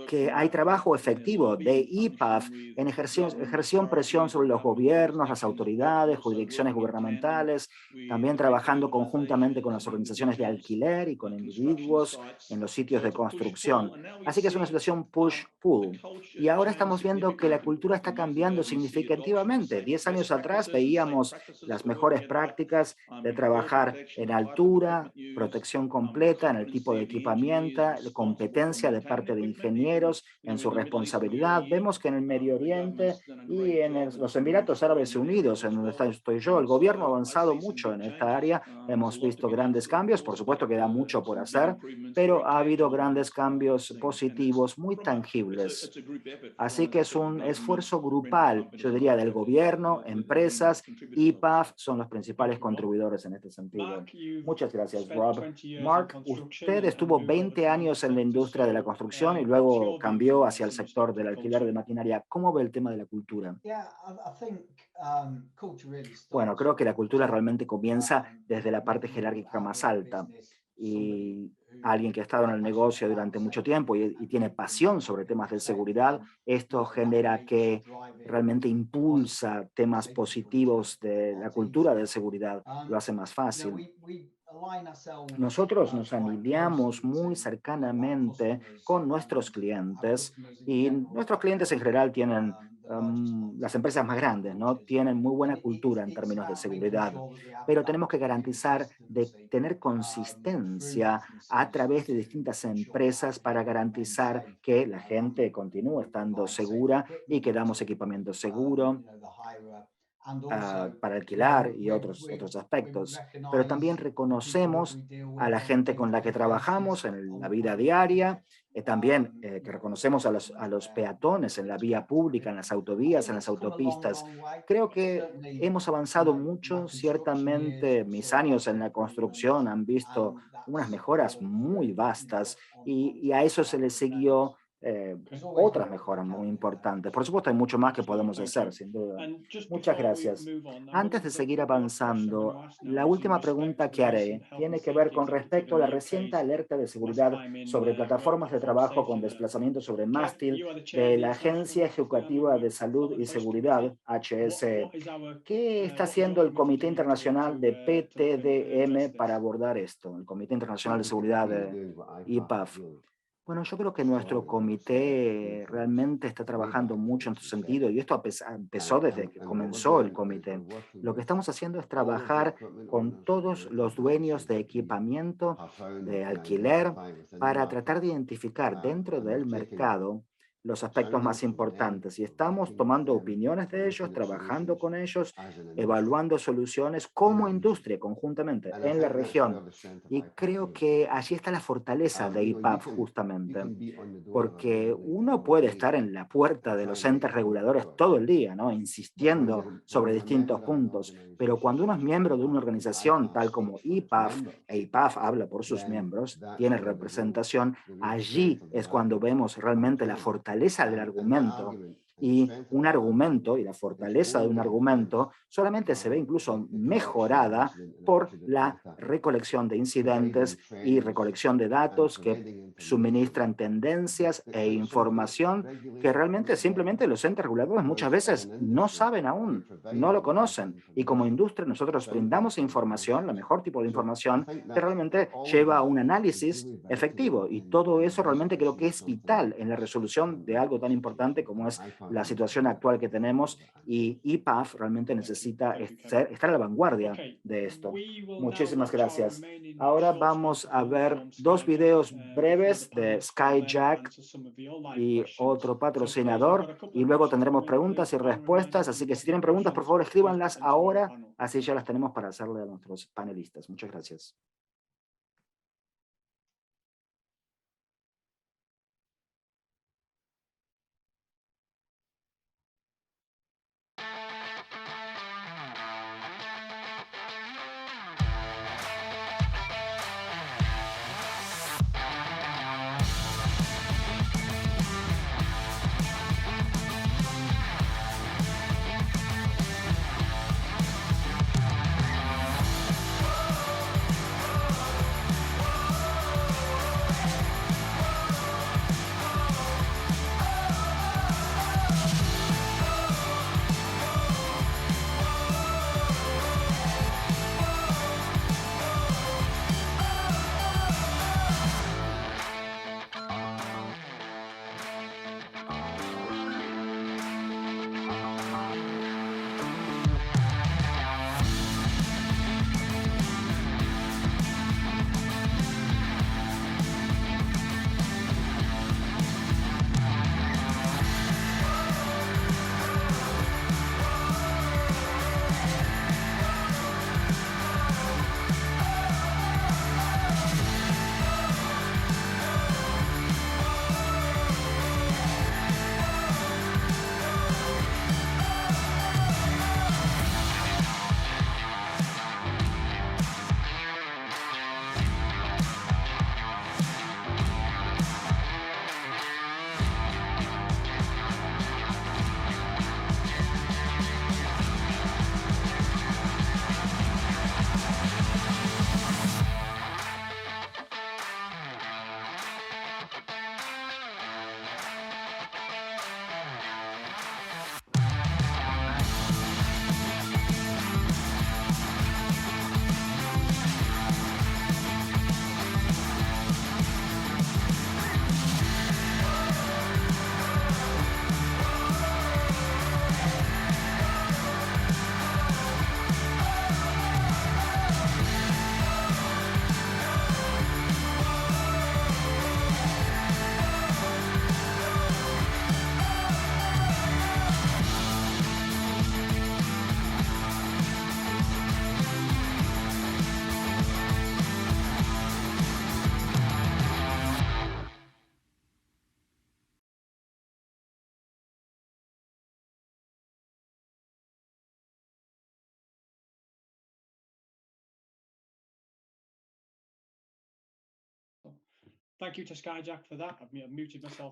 que hay trabajo efectivo de IPAF en ejerción presión sobre los gobiernos, las autoridades, jurisdicciones gubernamentales, también trabajando conjuntamente con las organizaciones de alquiler y con individuos en los sitios de construcción. Así que es una situación push-pull. Y ahora estamos viendo que la cultura está cambiando significativamente. 10 años atrás veíamos las mejores prácticas de trabajar en altura, protección completa en el tipo de equipamiento, competencia de parte de ingenieros en su responsabilidad. Vemos que en el Medio Oriente y en los Emiratos Árabes Unidos, en donde estoy yo, el gobierno ha avanzado mucho en esta área. Hemos visto grandes cambios, por supuesto que da mucho por hacer, pero ha habido grandes cambios positivos muy tangibles. Así que es un esfuerzo grupal, yo diría, del gobierno, empresas, IPAF son los principales contribuidores en este sentido. Muchas gracias, Rob. Mark, usted estuvo 20 años en la industria de la construcción y luego cambió hacia el sector del alquiler de maquinaria. ¿Cómo ve el tema de la cultura? Bueno, creo que la cultura realmente comienza desde la parte jerárquica más alta. Y alguien que ha estado en el negocio durante mucho tiempo y tiene pasión sobre temas de seguridad, esto genera que realmente impulsa temas positivos de la cultura de seguridad, lo hace más fácil. Nosotros nos alineamos muy cercanamente con nuestros clientes y nuestros clientes en general tienen las empresas más grandes, ¿no? Tienen muy buena cultura en términos de seguridad, pero tenemos que garantizar de tener consistencia a través de distintas empresas para garantizar que la gente continúe estando segura y que damos equipamiento seguro para alquilar y otros aspectos, pero también reconocemos a la gente con la que trabajamos en la vida diaria, también que reconocemos a los peatones en la vía pública, en las autovías, en las autopistas. Creo que hemos avanzado mucho, ciertamente mis años en la construcción han visto unas mejoras muy vastas y a eso se le siguió otras mejoras muy importantes. Por supuesto, hay mucho más que podemos hacer, sin duda. Muchas gracias. Antes de seguir avanzando, la última pregunta que haré tiene que ver con respecto a la reciente alerta de seguridad sobre plataformas de trabajo con desplazamiento sobre mástil de la Agencia Ejecutiva de Salud y Seguridad, HSE. ¿Qué está haciendo el Comité Internacional de PTDM para abordar esto? El Comité Internacional de Seguridad de IPAF. Bueno, yo creo que nuestro comité realmente está trabajando mucho en su sentido y esto empezó desde que comenzó el comité. Lo que estamos haciendo es trabajar con todos los dueños de equipamiento de alquiler para tratar de identificar dentro del mercado los aspectos más importantes y estamos tomando opiniones de ellos, trabajando con ellos, evaluando soluciones como industria conjuntamente en la región. Y creo que allí está la fortaleza de IPAF justamente, porque uno puede estar en la puerta de los entes reguladores todo el día, ¿no? Insistiendo sobre distintos puntos, pero cuando uno es miembro de una organización tal como IPAF, e IPAF habla por sus miembros, tiene representación, allí es cuando vemos realmente la fortaleza del argumento. Y un argumento y la fortaleza de un argumento solamente se ve incluso mejorada por la recolección de incidentes y recolección de datos que suministran tendencias e información que realmente simplemente los entes reguladores muchas veces no saben aún, no lo conocen. Y como industria nosotros brindamos información, la mejor tipo de información que realmente lleva a un análisis efectivo. Y todo eso realmente creo que es vital en la resolución de algo tan importante como es la situación actual que tenemos y IPAF realmente necesita estar a la vanguardia de esto. Muchísimas gracias. Ahora vamos a ver dos videos breves de Skyjack y otro patrocinador y luego tendremos preguntas y respuestas, así que si tienen preguntas por favor escríbanlas ahora, así ya las tenemos para hacerle a nuestros panelistas. Muchas gracias.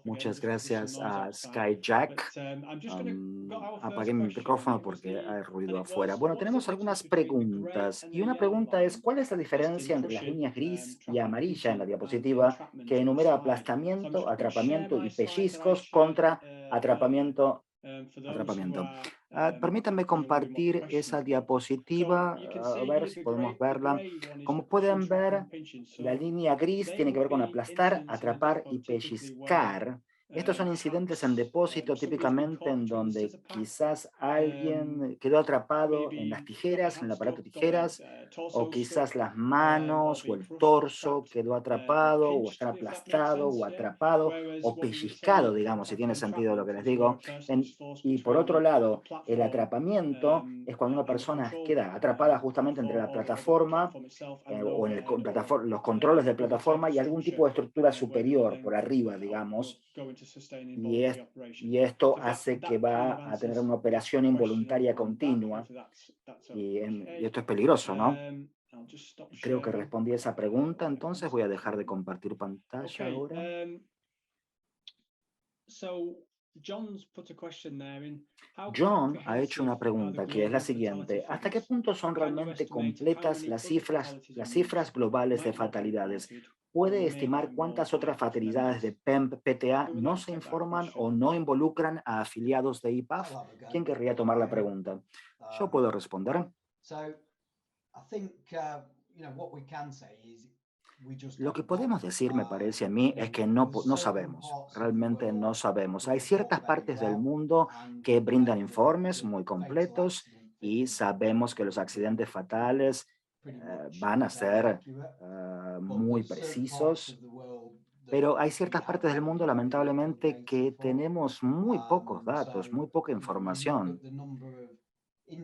Muchas gracias a Skyjack. Apagué mi micrófono porque hay ruido afuera. Bueno, tenemos algunas preguntas. Y una pregunta es, ¿cuál es la diferencia entre las líneas gris y amarilla en la diapositiva que enumera aplastamiento, atrapamiento y pellizcos contra atrapamiento? Permítanme compartir esa diapositiva, a ver si podemos verla. Como pueden ver, la línea gris tiene que ver con aplastar, atrapar y pellizcar. Estos son incidentes en depósito, típicamente en donde quizás alguien quedó atrapado en las tijeras, en el aparato de tijeras, o quizás las manos o el torso quedó atrapado, o está aplastado, o atrapado, o pellizcado, digamos, si tiene sentido lo que les digo. Y por otro lado, el atrapamiento es cuando una persona queda atrapada justamente entre la plataforma o en los controles de plataforma y algún tipo de estructura superior por arriba, digamos. Y esto hace que va a tener una operación involuntaria continua. Y esto es peligroso, ¿no? Creo que respondí esa pregunta, entonces voy a dejar de compartir pantalla ahora. John ha hecho una pregunta que es la siguiente. ¿Hasta qué punto son realmente completas las cifras globales de fatalidades? ¿Puede estimar cuántas otras fatalidades de PEMP-PTA no se informan o no involucran a afiliados de IPAF? ¿Quién querría tomar la pregunta? Yo puedo responder. Lo que podemos decir, me parece a mí, es que no sabemos, realmente no sabemos. Hay ciertas partes del mundo que brindan informes muy completos y sabemos que los accidentes fatales van a ser muy precisos, pero hay ciertas partes del mundo, lamentablemente, que tenemos muy pocos datos, muy poca información.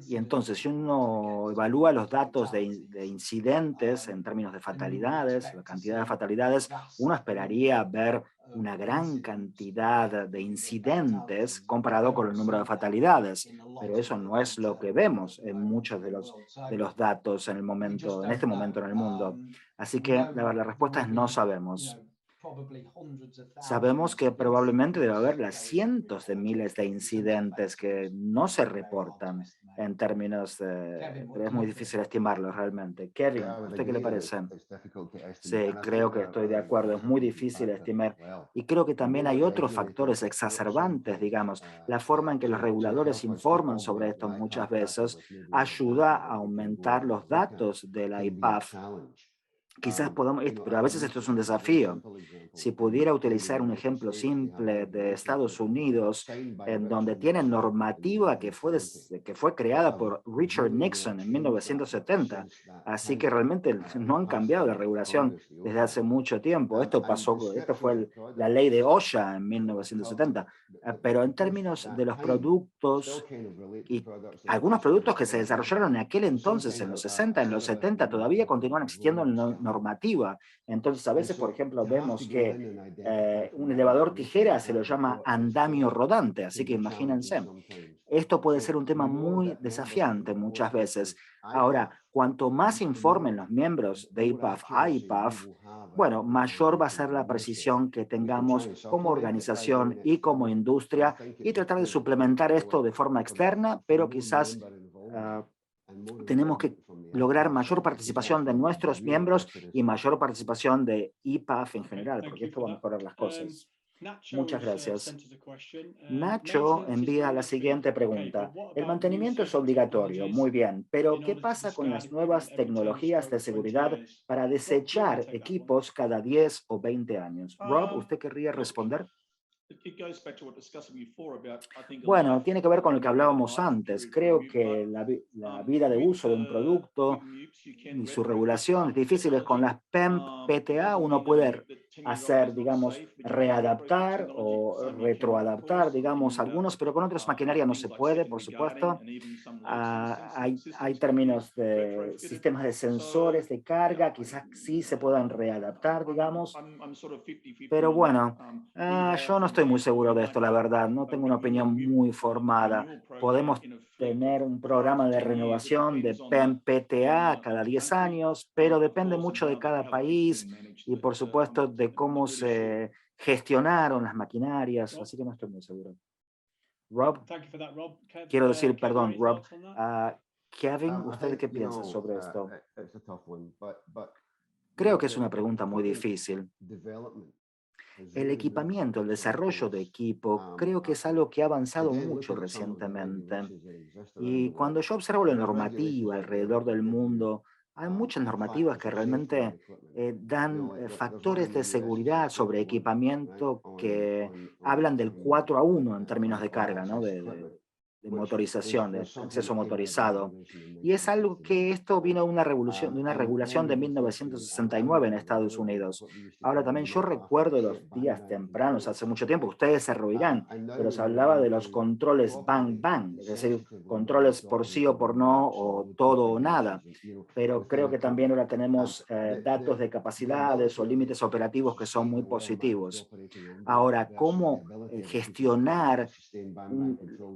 Y entonces, si uno evalúa los datos de incidentes en términos de fatalidades, la cantidad de fatalidades, uno esperaría ver una gran cantidad de incidentes comparado con el número de fatalidades, pero eso no es lo que vemos en muchos de los datos en este momento en el mundo. Así que la respuesta es no sabemos. Sabemos que probablemente debe haber las cientos de miles de incidentes que no se reportan en términos de... Pero es muy difícil estimarlo realmente. Kevin, ¿a usted qué le parece? Sí, creo que estoy de acuerdo. Es muy difícil estimar. Y creo que también hay otros factores exacerbantes, digamos. La forma en que los reguladores informan sobre esto muchas veces ayuda a aumentar los datos de la IPAF. Quizás podamos, pero a veces esto es un desafío. Si pudiera utilizar un ejemplo simple de Estados Unidos, en donde tienen normativa que fue creada por Richard Nixon en 1970, así que realmente no han cambiado la regulación desde hace mucho tiempo. Esto fue la ley de OSHA en 1970, pero en términos de los productos y algunos productos que se desarrollaron en aquel entonces, en los 60, en los 70, todavía continúan existiendo en normativa. Entonces, a veces, por ejemplo, vemos que un elevador tijera se lo llama andamio rodante, así que imagínense. Esto puede ser un tema muy desafiante muchas veces. Ahora, cuanto más informen los miembros de IPAF a IPAF, bueno, mayor va a ser la precisión que tengamos como organización y como industria y tratar de suplementar esto de forma externa, pero quizás tenemos que lograr mayor participación de nuestros miembros y mayor participación de IPAF en general, porque esto va a mejorar las cosas. Muchas gracias. Nacho envía la siguiente pregunta. El mantenimiento es obligatorio, muy bien, pero ¿qué pasa con las nuevas tecnologías de seguridad para desechar equipos cada 10 o 20 años? Rob, ¿usted querría responder? Bueno, tiene que ver con lo que hablábamos antes. Creo que la vida de uso de un producto y su regulación es difícil. Con las PEMP-PTA uno puede hacer, digamos, readaptar o retroadaptar, digamos, algunos, pero con otras maquinarias no se puede, por supuesto. Hay términos de sistemas de sensores de carga, quizás sí se puedan readaptar, digamos. Pero bueno, yo no estoy muy seguro de esto, la verdad. No tengo una opinión muy formada. Podemos tener un programa de renovación de PEM-PTA cada 10 años, pero depende mucho de cada país y, por supuesto, de cómo se gestionaron las maquinarias, así que no estoy muy seguro. Rob, quiero decir, perdón, Rob, Kevin, ¿usted qué piensa sobre esto? Creo que es una pregunta muy difícil. El equipamiento, el desarrollo de equipo, creo que es algo que ha avanzado mucho recientemente. Y cuando yo observo la normativa alrededor del mundo, hay muchas normativas que realmente dan factores de seguridad sobre equipamiento que hablan del 4-1 en términos de carga, ¿no? De motorización, de acceso motorizado. Y es algo que esto vino de una regulación de 1969 en Estados Unidos. Ahora también yo recuerdo los días tempranos, hace mucho tiempo, ustedes se reirán, pero se hablaba de los controles bang bang, es decir, controles por sí o por no, o todo o nada. Pero creo que también ahora tenemos datos de capacidades o límites operativos que son muy positivos. Ahora, ¿cómo gestionar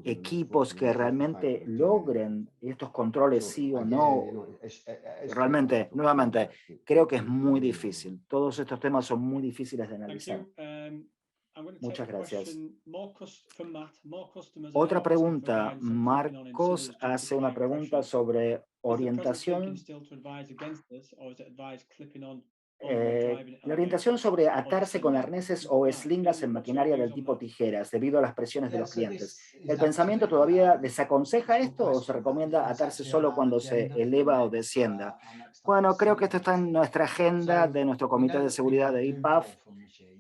equipos que realmente logren estos controles sí o no? Realmente, nuevamente, creo que es muy difícil. Todos estos temas son muy difíciles de analizar. Muchas gracias. Otra pregunta. Marcos hace una pregunta sobre orientación. La orientación sobre atarse con arneses o eslingas en maquinaria del tipo tijeras debido a las presiones de los clientes. ¿El pensamiento todavía desaconseja esto o se recomienda atarse solo cuando se eleva o descienda? Bueno, creo que esto está en nuestra agenda de nuestro comité de seguridad de IPAF.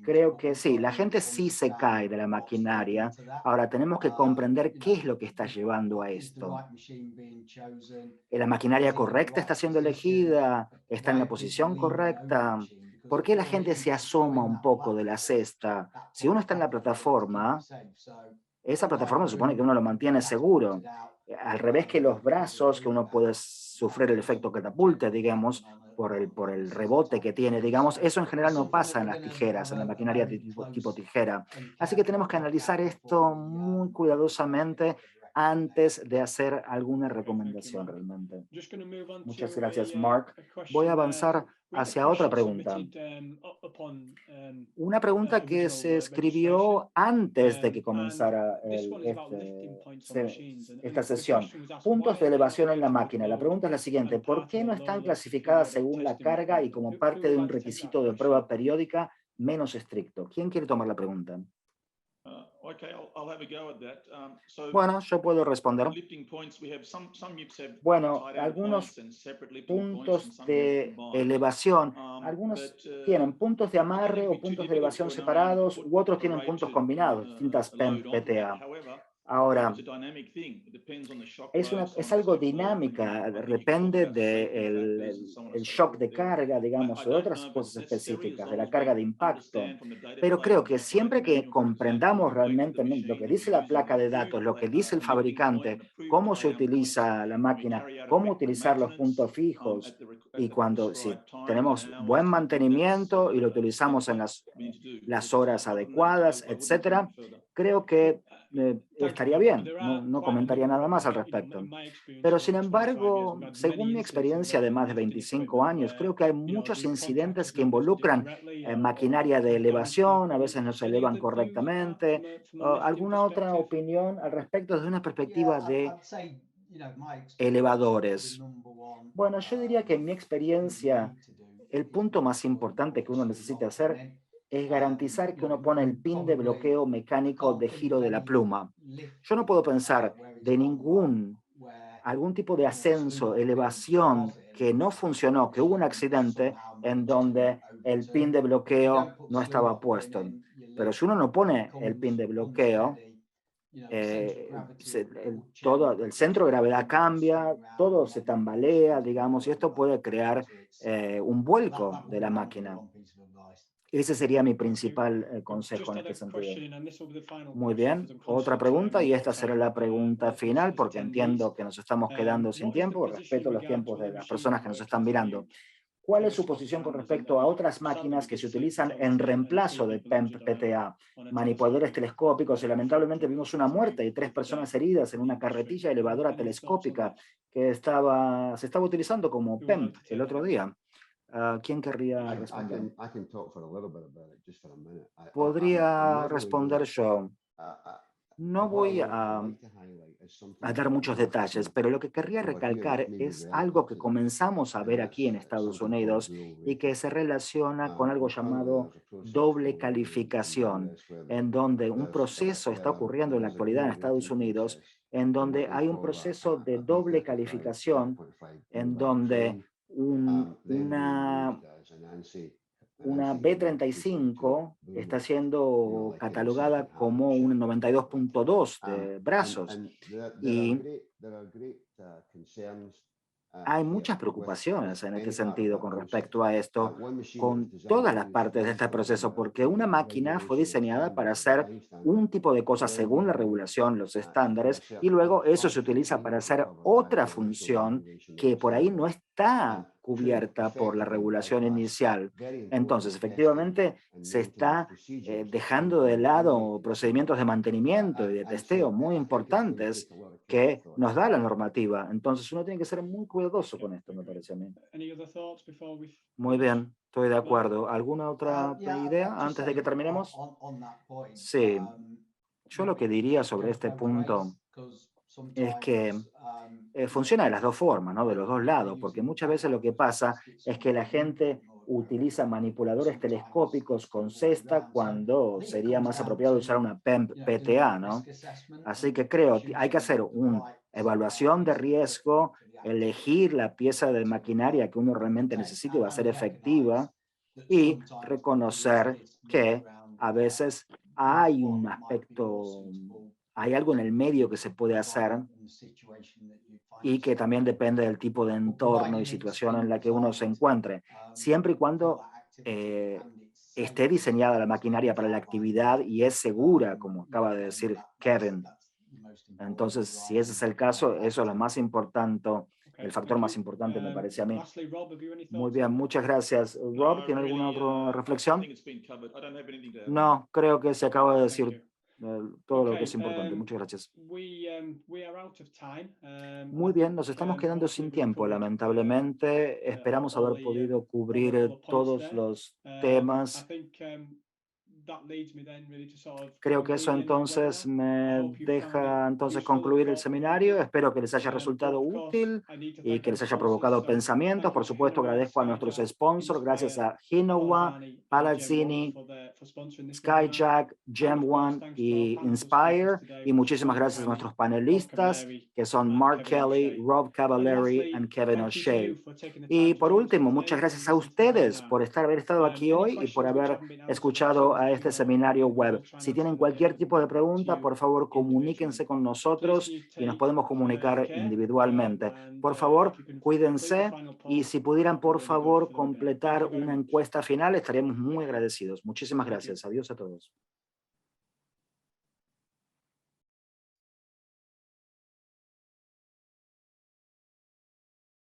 Creo que sí, la gente sí se cae de la maquinaria. Ahora tenemos que comprender qué es lo que está llevando a esto. ¿La maquinaria correcta está siendo elegida? ¿Está en la posición correcta? ¿Por qué la gente se asoma un poco de la cesta? Si uno está en la plataforma, esa plataforma supone que uno lo mantiene seguro. Al revés que los brazos, que uno puede sufrir el efecto catapulte, digamos, por el rebote que tiene, digamos, eso en general no pasa en las tijeras, en la maquinaria tipo tijera. Así que tenemos que analizar esto muy cuidadosamente antes de hacer alguna recomendación realmente. Muchas gracias, Mark. Voy a avanzar hacia otra pregunta. Una pregunta que se escribió antes de que comenzara esta sesión. Puntos de elevación en la máquina. La pregunta es la siguiente. ¿Por qué no están clasificadas según la carga y como parte de un requisito de prueba periódica menos estricto? ¿Quién quiere tomar la pregunta? Bueno, yo puedo responder. Bueno, algunos puntos de elevación, algunos tienen puntos de amarre o puntos de elevación separados, u otros tienen puntos combinados, distintas PEM-PTA. Ahora, es algo dinámica, depende del shock de carga, digamos, o de otras cosas específicas, de la carga de impacto. Pero creo que siempre que comprendamos realmente lo que dice la placa de datos, lo que dice el fabricante, cómo se utiliza la máquina, cómo utilizar los puntos fijos, y si tenemos buen mantenimiento y lo utilizamos en las horas adecuadas, etcétera, creo que estaría bien, no comentaría nada más al respecto. Pero sin embargo, según mi experiencia de más de 25 años, creo que hay muchos incidentes que involucran maquinaria de elevación, a veces no se elevan correctamente. ¿Alguna otra opinión al respecto desde una perspectiva de elevadores? Bueno, yo diría que en mi experiencia, el punto más importante que uno necesita hacer es garantizar que uno pone el pin de bloqueo mecánico de giro de la pluma. Yo no puedo pensar de algún tipo de ascenso, elevación que no funcionó, que hubo un accidente en donde el pin de bloqueo no estaba puesto. Pero si uno no pone el pin de bloqueo, el centro de gravedad cambia, todo se tambalea, digamos, y esto puede crear un vuelco de la máquina. Ese sería mi principal consejo en este sentido. Muy bien, otra pregunta, y esta será la pregunta final, porque entiendo que nos estamos quedando sin tiempo, respeto los tiempos de las personas que nos están mirando. ¿Cuál es su posición con respecto a otras máquinas que se utilizan en reemplazo de PEMP-PTA? Manipuladores telescópicos, y lamentablemente vimos una muerte y 3 personas heridas en una carretilla elevadora telescópica que se estaba utilizando como PEMP el otro día. ¿Quién querría responder? Podría responder yo. No voy a dar muchos detalles, pero lo que querría recalcar es algo que comenzamos a ver aquí en Estados Unidos y que se relaciona con algo llamado doble calificación, en donde un proceso está ocurriendo en la actualidad en Estados Unidos, en donde hay un proceso de doble calificación, en donde una B-35 está siendo catalogada como un 92.2 de brazos y hay muchas preocupaciones en este sentido con respecto a esto, con todas las partes de este proceso, porque una máquina fue diseñada para hacer un tipo de cosas según la regulación, los estándares, y luego eso se utiliza para hacer otra función que por ahí no está cubierta por la regulación inicial. Entonces, efectivamente, se está dejando de lado procedimientos de mantenimiento y de testeo muy importantes que nos da la normativa. Entonces, uno tiene que ser muy cuidadoso con esto, me parece a mí. Muy bien, estoy de acuerdo. ¿Alguna otra idea antes de que terminemos? Sí, yo lo que diría sobre este punto es que funciona de las dos formas, ¿no? De los dos lados, porque muchas veces lo que pasa es que la gente utiliza manipuladores telescópicos con cesta cuando sería más apropiado usar una PEMP-PTA, ¿no? Así que creo que hay que hacer una evaluación de riesgo, elegir la pieza de maquinaria que uno realmente necesite y va a ser efectiva, y reconocer que a veces hay un aspecto, hay algo en el medio que se puede hacer y que también depende del tipo de entorno y situación en la que uno se encuentre, siempre y cuando esté diseñada la maquinaria para la actividad y es segura, como acaba de decir Kevin. Entonces, si ese es el caso, eso es lo más importante, el factor más importante me parece a mí. Muy bien, muchas gracias. Rob, ¿tiene alguna otra reflexión? No, creo que se acaba de decir todo lo que es importante. Muchas gracias. Muy bien, nos estamos quedando sin tiempo, lamentablemente. Esperamos haber podido cubrir todos los temas. Creo que eso entonces me deja entonces concluir el seminario. Espero que les haya resultado útil y que les haya provocado pensamientos. Por supuesto, agradezco a nuestros sponsors, gracias a Hinowa, Palazzini, Skyjack, Gem1 y Inspire. Y muchísimas gracias a nuestros panelistas, que son Mark Kelly, Rob Cavallari y Kevin O'Shea. Y por último, muchas gracias a ustedes por haber estado aquí hoy y por haber escuchado a este seminario web. Si tienen cualquier tipo de pregunta, por favor, comuníquense con nosotros y nos podemos comunicar individualmente. Por favor, cuídense y si pudieran, por favor, completar una encuesta final, estaríamos muy agradecidos. Muchísimas gracias. Adiós a todos.